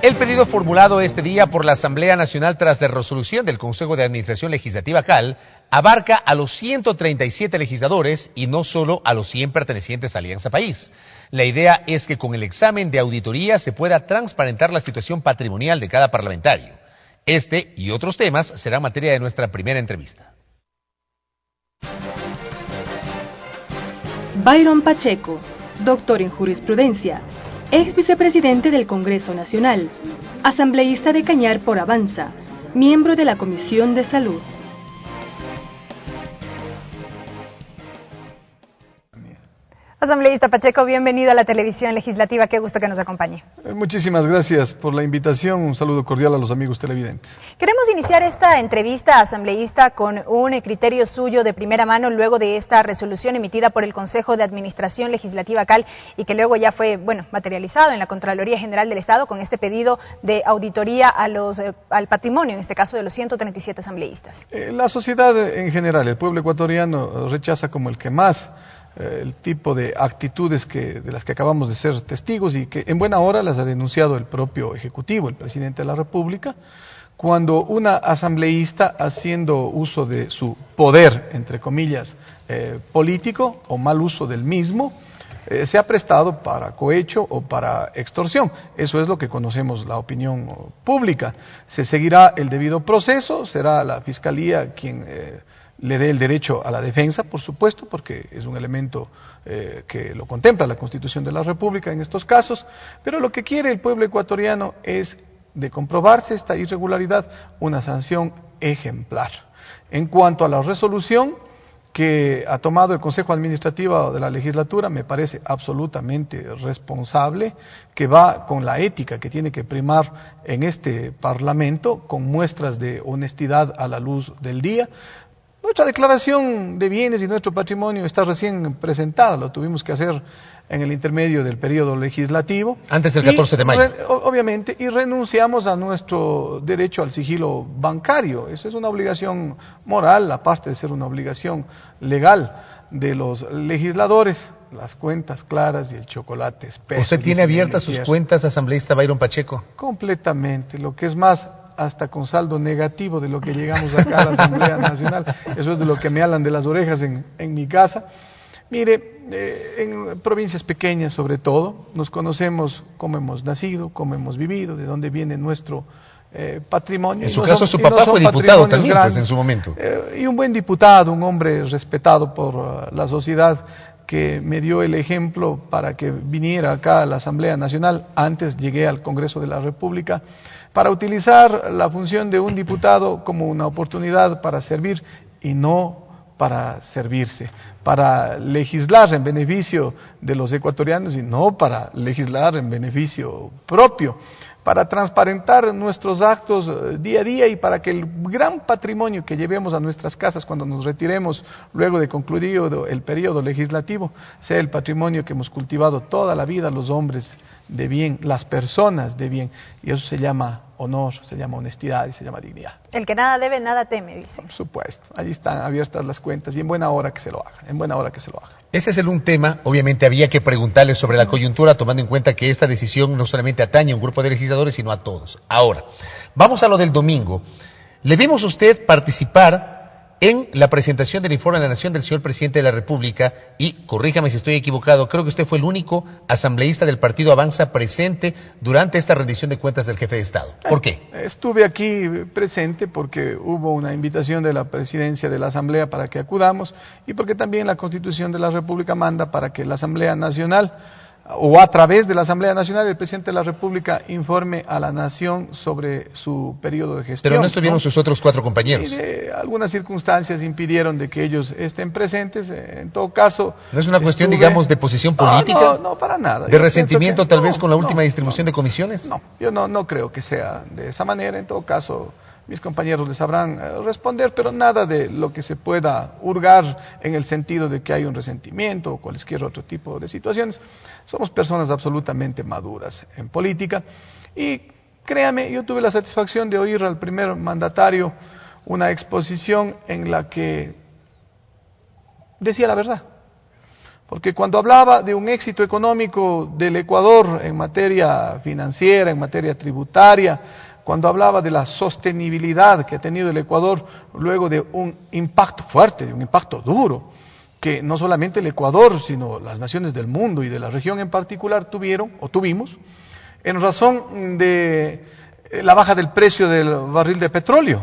El pedido formulado este día por la Asamblea Nacional tras la resolución del Consejo de Administración Legislativa CAL abarca a los 137 legisladores y no solo a los 100 pertenecientes a Alianza País. La idea es que con el examen de auditoría se pueda transparentar la situación patrimonial de cada parlamentario. Este y otros temas serán materia de nuestra primera entrevista. Byron Pacheco, doctor en jurisprudencia, ex vicepresidente del Congreso Nacional, asambleísta de Cañar por Avanza, miembro de la Comisión de Salud. Asambleísta Pacheco, bienvenido a la televisión legislativa, qué gusto que nos acompañe. Muchísimas gracias por la invitación, un saludo cordial a los amigos televidentes. Queremos iniciar esta entrevista, asambleísta, con un criterio suyo de primera mano luego de esta resolución emitida por el Consejo de Administración Legislativa CAL y que luego ya fue, materializado en la Contraloría General del Estado con este pedido de auditoría al patrimonio, en este caso de los 137 asambleístas. La sociedad en general, el pueblo ecuatoriano rechaza como el que más el tipo de actitudes de las que acabamos de ser testigos y que en buena hora las ha denunciado el propio Ejecutivo, el Presidente de la República, cuando una asambleísta, haciendo uso de su poder, entre comillas, político o mal uso del mismo, se ha prestado para cohecho o para extorsión. Eso es lo que conocemos la opinión pública. Se seguirá el debido proceso, será la Fiscalía quien le dé el derecho a la defensa, por supuesto, porque es un elemento que lo contempla la Constitución de la República en estos casos, pero lo que quiere el pueblo ecuatoriano es, de comprobarse esta irregularidad, una sanción ejemplar. En cuanto a la resolución que ha tomado el Consejo Administrativo de la Legislatura, me parece absolutamente responsable, que va con la ética que tiene que primar en este Parlamento, con muestras de honestidad a la luz del día. Nuestra declaración de bienes y nuestro patrimonio está recién presentada, lo tuvimos que hacer en el intermedio del periodo legislativo. Antes del 14 de mayo. Obviamente, y renunciamos a nuestro derecho al sigilo bancario. Eso es una obligación moral, aparte de ser una obligación legal de los legisladores. Las cuentas claras y el chocolate espeso. ¿Usted tiene abiertas sus cuentas, asambleísta Byron Pacheco? Completamente, lo que es más, hasta con saldo negativo de lo que llegamos acá a la Asamblea Nacional. Eso es de lo que me hablan de las orejas en mi casa. Mire, en provincias pequeñas sobre todo, nos conocemos cómo hemos nacido, cómo hemos vivido, de dónde viene nuestro patrimonio. En su caso, su papá fue diputado también, pues, en su momento. Y un buen diputado, un hombre respetado por la sociedad, que me dio el ejemplo para que viniera acá a la Asamblea Nacional. Antes llegué al Congreso de la República para utilizar la función de un diputado como una oportunidad para servir y no para servirse, para legislar en beneficio de los ecuatorianos y no para legislar en beneficio propio, para transparentar nuestros actos día a día y para que el gran patrimonio que llevemos a nuestras casas cuando nos retiremos luego de concluido el periodo legislativo sea el patrimonio que hemos cultivado toda la vida los hombres de bien, las personas de bien, y eso se llama honor, se llama honestidad y se llama dignidad. El que nada debe, nada teme, dice. Por supuesto, allí están abiertas las cuentas y en buena hora que se lo hagan, en buena hora que se lo hagan. Ese es un tema, obviamente había que preguntarle sobre la coyuntura, tomando en cuenta que esta decisión no solamente atañe a un grupo de legisladores, sino a todos. Ahora, vamos a lo del domingo. Le vimos a usted participar en la presentación del informe de la Nación del señor Presidente de la República y, corríjame si estoy equivocado, creo que usted fue el único asambleísta del Partido Avanza presente durante esta rendición de cuentas del jefe de Estado. ¿Por qué? Estuve aquí presente porque hubo una invitación de la presidencia de la Asamblea para que acudamos y porque también la Constitución de la República manda para que la Asamblea Nacional o a través de la Asamblea Nacional el Presidente de la República informe a la Nación sobre su periodo de gestión. Pero no estuvieron sus otros 4 compañeros. Algunas circunstancias impidieron de que ellos estén presentes. En todo caso... ¿No es una cuestión, digamos, de posición política? No, para nada. ¿De resentimiento tal vez con la última distribución de comisiones? No, yo no creo que sea de esa manera. En todo caso, mis compañeros les sabrán responder, pero nada de lo que se pueda hurgar en el sentido de que hay un resentimiento o cualquier otro tipo de situaciones. Somos personas absolutamente maduras en política y créame, yo tuve la satisfacción de oír al primer mandatario una exposición en la que decía la verdad. Porque cuando hablaba de un éxito económico del Ecuador en materia financiera, en materia tributaria, cuando hablaba de la sostenibilidad que ha tenido el Ecuador luego de un impacto fuerte, de un impacto duro, que no solamente el Ecuador, sino las naciones del mundo y de la región en particular tuvimos, en razón de la baja del precio del barril de petróleo,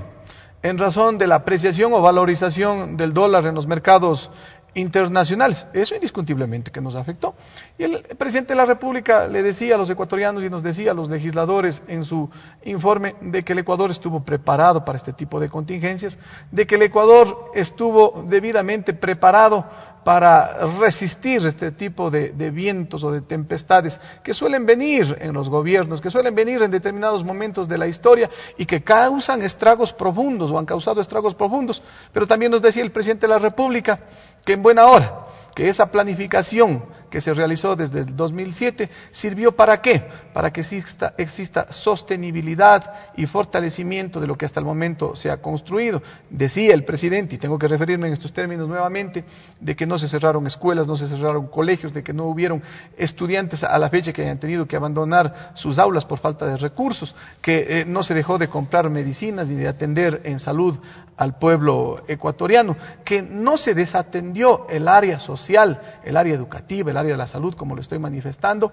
en razón de la apreciación o valorización del dólar en los mercados internacionales. Eso indiscutiblemente que nos afectó. Y el presidente de la República le decía a los ecuatorianos y nos decía a los legisladores en su informe de que el Ecuador estuvo preparado para este tipo de contingencias, de que el Ecuador estuvo debidamente preparado para resistir este tipo de vientos o de tempestades que suelen venir en los gobiernos, que suelen venir en determinados momentos de la historia y que causan estragos profundos o han causado estragos profundos. Pero también nos decía el presidente de la República que en buena hora, que esa planificación que se realizó desde el 2007 sirvió ¿para qué? Para que exista sostenibilidad y fortalecimiento de lo que hasta el momento se ha construido. Decía el presidente, y tengo que referirme en estos términos nuevamente, de que no se cerraron escuelas, no se cerraron colegios, de que no hubieron estudiantes a la fecha que hayan tenido que abandonar sus aulas por falta de recursos, que no se dejó de comprar medicinas ni de atender en salud al pueblo ecuatoriano, que no se desatendió el área social, el área educativa, el área de la salud, como lo estoy manifestando,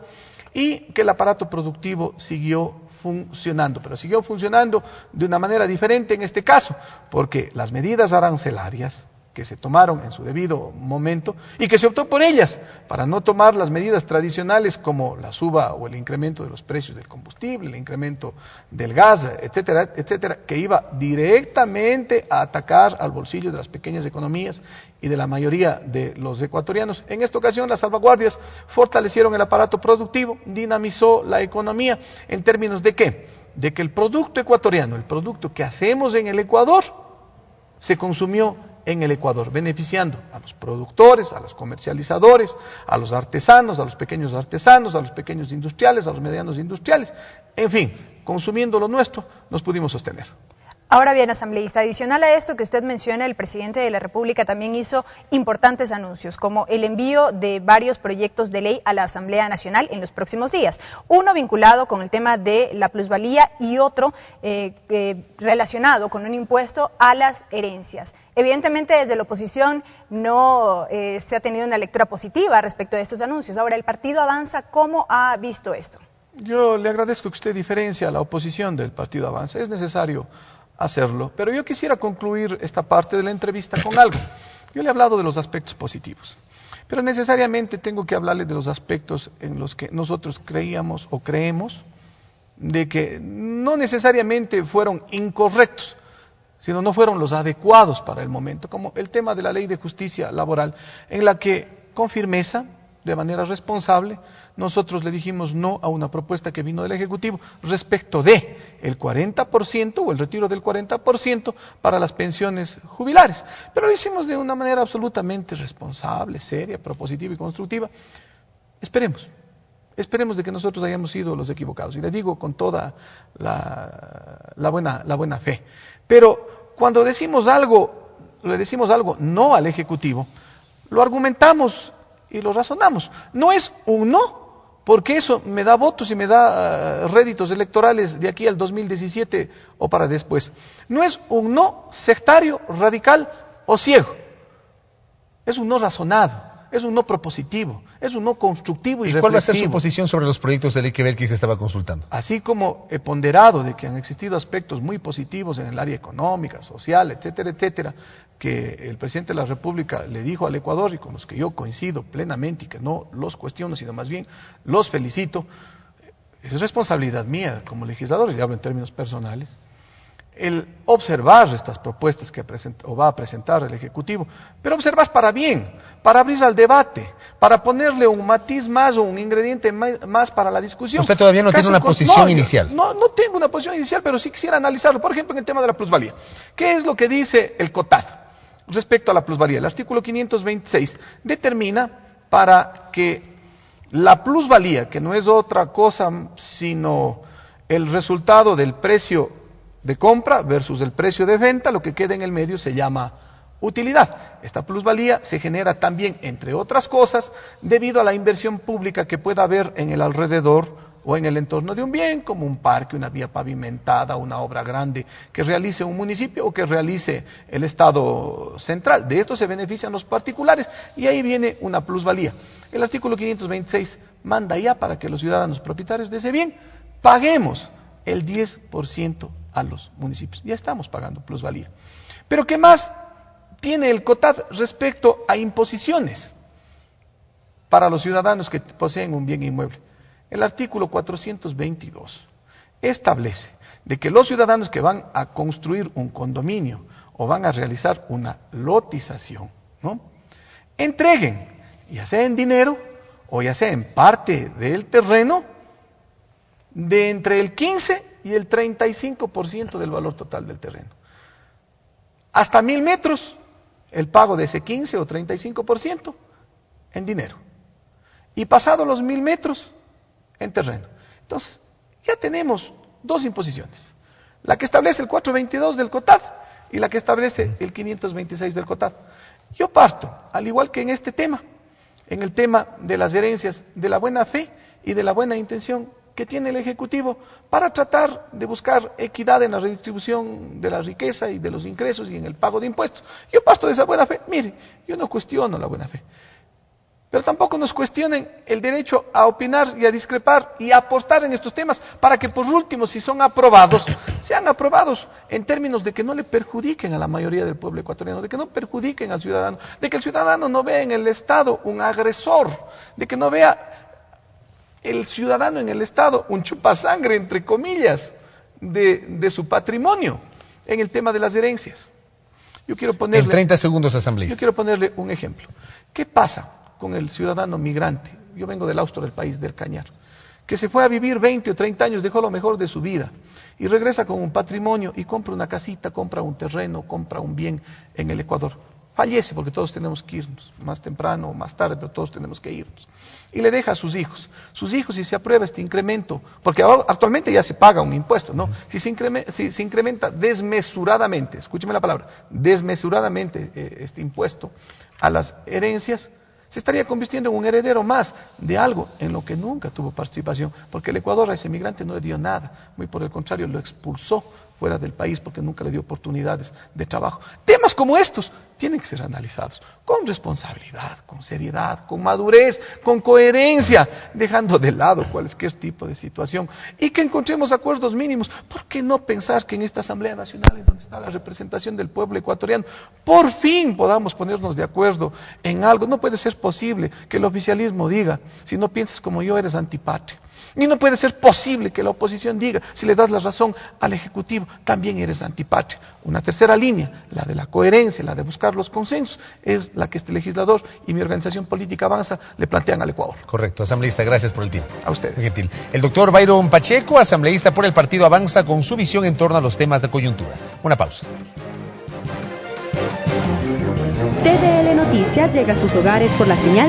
y que el aparato productivo siguió funcionando, pero siguió funcionando de una manera diferente en este caso, porque las medidas arancelarias que se tomaron en su debido momento y que se optó por ellas para no tomar las medidas tradicionales como la suba o el incremento de los precios del combustible, el incremento del gas, etcétera, etcétera, que iba directamente a atacar al bolsillo de las pequeñas economías y de la mayoría de los ecuatorianos. En esta ocasión las salvaguardias fortalecieron el aparato productivo, dinamizó la economía en términos de ¿qué? De que el producto ecuatoriano, el producto que hacemos en el Ecuador, se consumió en el Ecuador, beneficiando a los productores, a los comercializadores, a los artesanos, a los pequeños industriales, a los medianos industriales, en fin, consumiendo lo nuestro, nos pudimos sostener. Ahora bien, asambleísta, adicional a esto que usted menciona, el presidente de la República también hizo importantes anuncios, como el envío de varios proyectos de ley a la Asamblea Nacional en los próximos días. Uno vinculado con el tema de la plusvalía y otro relacionado con un impuesto a las herencias. Evidentemente, desde la oposición no se ha tenido una lectura positiva respecto de estos anuncios. Ahora, el Partido Avanza, ¿cómo ha visto esto? Yo le agradezco que usted diferencie a la oposición del Partido Avanza. Es necesario hacerlo, pero yo quisiera concluir esta parte de la entrevista con algo. Yo le he hablado de los aspectos positivos, pero necesariamente tengo que hablarle de los aspectos en los que nosotros creíamos o creemos de que no necesariamente fueron incorrectos, sino no fueron los adecuados para el momento, como el tema de la ley de justicia laboral, en la que con firmeza, de manera responsable, nosotros le dijimos no a una propuesta que vino del Ejecutivo respecto de el 40% o el retiro del 40% para las pensiones jubilares. Pero lo hicimos de una manera absolutamente responsable, seria, propositiva y constructiva. Esperemos de que nosotros hayamos sido los equivocados. Y le digo con toda la buena fe. Pero cuando le decimos algo no al Ejecutivo, lo argumentamos y lo razonamos. No es un no, porque eso me da votos y me da réditos electorales de aquí al 2017 o para después. No es un no sectario, radical o ciego. Es un no razonado, es un no propositivo, es un no constructivo y reflexivo. ¿Cuál va a ser su posición sobre los proyectos de ley que Belkis estaba consultando? Así como he ponderado de que han existido aspectos muy positivos en el área económica, social, etcétera, etcétera, que el presidente de la República le dijo al Ecuador y con los que yo coincido plenamente y que no los cuestiono, sino más bien los felicito, es responsabilidad mía como legislador, y hablo en términos personales, el observar estas propuestas que va a presentar el Ejecutivo, pero observar para bien, para abrir al debate, para ponerle un matiz más o un ingrediente más para la discusión. Usted todavía no tiene una posición inicial. No tengo una posición inicial, pero sí quisiera analizarlo. Por ejemplo, en el tema de la plusvalía. ¿Qué es lo que dice el COTAD respecto a la plusvalía? El artículo 526 determina para que la plusvalía, que no es otra cosa sino el resultado del precio de compra versus el precio de venta, lo que queda en el medio se llama utilidad. Esta plusvalía se genera también, entre otras cosas, debido a la inversión pública que pueda haber en el alrededor o en el entorno de un bien, como un parque, una vía pavimentada, una obra grande que realice un municipio o que realice el Estado central. De esto se benefician los particulares y ahí viene una plusvalía. El artículo 526 manda ya para que los ciudadanos propietarios de ese bien paguemos el 10% a los municipios. Ya estamos pagando plusvalía. Pero ¿qué más tiene el COTAD respecto a imposiciones para los ciudadanos que poseen un bien inmueble? El artículo 422 establece de que los ciudadanos que van a construir un condominio o van a realizar una lotización, ¿no?, entreguen, ya sea en dinero o ya sea en parte del terreno, de entre el 15 y el 35% del valor total del terreno. Hasta 1000 metros, el pago de ese 15 o 35% en dinero. Y pasado los 1000 metros, en terreno. Entonces, ya tenemos dos imposiciones. La que establece el 422 del COTAD y la que establece el 526 del COTAD. Yo parto, al igual que en este tema, en el tema de las herencias, de la buena fe y de la buena intención que tiene el Ejecutivo para tratar de buscar equidad en la redistribución de la riqueza y de los ingresos y en el pago de impuestos. Yo parto de esa buena fe. Mire, yo no cuestiono la buena fe. Pero tampoco nos cuestionen el derecho a opinar y a discrepar y a aportar en estos temas para que por último, si son aprobados, sean aprobados en términos de que no le perjudiquen a la mayoría del pueblo ecuatoriano, de que no perjudiquen al ciudadano, de que el ciudadano no vea en el Estado un agresor, de que no vea el ciudadano en el Estado un chupasangre, entre comillas, de su patrimonio en el tema de las herencias. Yo quiero ponerle, en 30 segundos, asambleísta. Yo quiero ponerle un ejemplo. ¿Qué pasa con el ciudadano migrante? Yo vengo del austro del país, del Cañar, que se fue a vivir 20 o 30 años, dejó lo mejor de su vida y regresa con un patrimonio y compra una casita, compra un terreno, compra un bien en el Ecuador. Fallece porque todos tenemos que irnos, más temprano o más tarde, pero todos tenemos que irnos. Y le deja a sus hijos. Sus hijos, si se aprueba este incremento, porque ahora, actualmente ya se paga un impuesto, ¿no? Si se incrementa desmesuradamente, escúcheme la palabra, desmesuradamente este impuesto a las herencias, se estaría convirtiendo en un heredero más de algo en lo que nunca tuvo participación, porque el Ecuador a ese migrante no le dio nada, muy por el contrario, lo expulsó fuera del país porque nunca le dio oportunidades de trabajo. Temas como estos tienen que ser analizados con responsabilidad, con seriedad, con madurez, con coherencia, dejando de lado cualquier tipo de situación y que encontremos acuerdos mínimos. ¿Por qué no pensar que en esta Asamblea Nacional, en donde está la representación del pueblo ecuatoriano, por fin podamos ponernos de acuerdo en algo? No puede ser posible que el oficialismo diga, si no piensas como yo eres antipatria. Y no puede ser posible que la oposición diga, si le das la razón al Ejecutivo, también eres antipatria. Una tercera línea, la de la coherencia, la de buscar los consensos, es la que este legislador y mi organización política Avanza le plantean al Ecuador. Correcto, asambleísta, gracias por el tiempo. A ustedes. Muy gentil. El doctor Byron Pacheco, asambleísta por el partido Avanza, con su visión en torno a los temas de coyuntura. Una pausa. TDL Noticias llega a sus hogares por la señal